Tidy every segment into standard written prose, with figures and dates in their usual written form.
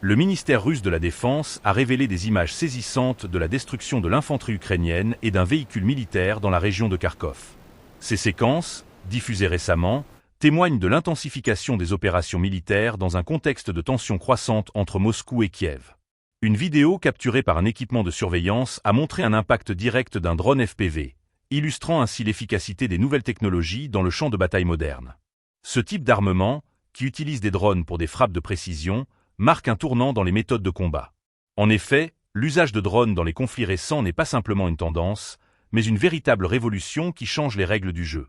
Le ministère russe de la Défense a révélé des images saisissantes de la destruction de l'infanterie ukrainienne et d'un véhicule militaire dans la région de Kharkov. Ces séquences, diffusées récemment, témoignent de l'intensification des opérations militaires dans un contexte de tensions croissantes entre Moscou et Kiev. Une vidéo capturée par un équipement de surveillance a montré un impact direct d'un drone FPV, illustrant ainsi l'efficacité des nouvelles technologies dans le champ de bataille moderne. Ce type d'armement, qui utilise des drones pour des frappes de précision, marque un tournant dans les méthodes de combat. En effet, l'usage de drones dans les conflits récents n'est pas simplement une tendance, mais une véritable révolution qui change les règles du jeu.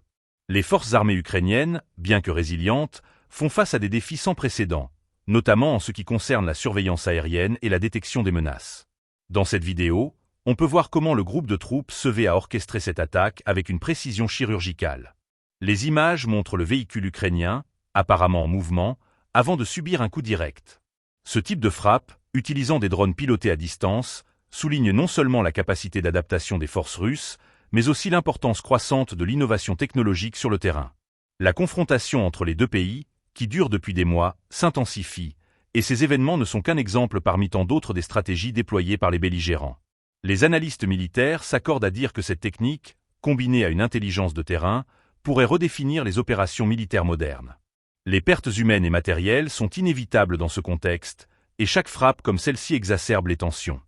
Les forces armées ukrainiennes, bien que résilientes, font face à des défis sans précédent, notamment en ce qui concerne la surveillance aérienne et la détection des menaces. Dans cette vidéo, on peut voir comment le groupe de troupes Sevé a orchestré cette attaque avec une précision chirurgicale. Les images montrent le véhicule ukrainien, apparemment en mouvement, avant de subir un coup direct. Ce type de frappe, utilisant des drones pilotés à distance, souligne non seulement la capacité d'adaptation des forces russes, mais aussi l'importance croissante de l'innovation technologique sur le terrain. La confrontation entre les deux pays, qui dure depuis des mois, s'intensifie, et ces événements ne sont qu'un exemple parmi tant d'autres des stratégies déployées par les belligérants. Les analystes militaires s'accordent à dire que cette technique, combinée à une intelligence de terrain, pourrait redéfinir les opérations militaires modernes. Les pertes humaines et matérielles sont inévitables dans ce contexte, et chaque frappe comme celle-ci exacerbe les tensions.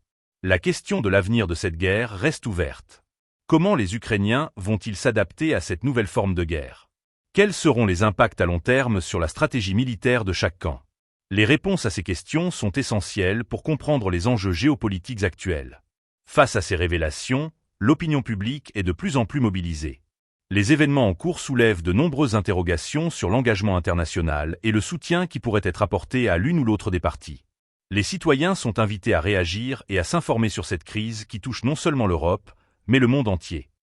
La question de l'avenir de cette guerre reste ouverte. Comment les Ukrainiens vont-ils s'adapter à cette nouvelle forme de guerre? Quels seront les impacts à long terme sur la stratégie militaire de chaque camp? Les réponses à ces questions sont essentielles pour comprendre les enjeux géopolitiques actuels. Face à ces révélations, l'opinion publique est de plus en plus mobilisée. Les événements en cours soulèvent de nombreuses interrogations sur l'engagement international et le soutien qui pourrait être apporté à l'une ou l'autre des parties. Les citoyens sont invités à réagir et à s'informer sur cette crise qui touche non seulement l'Europe, mais le monde entier.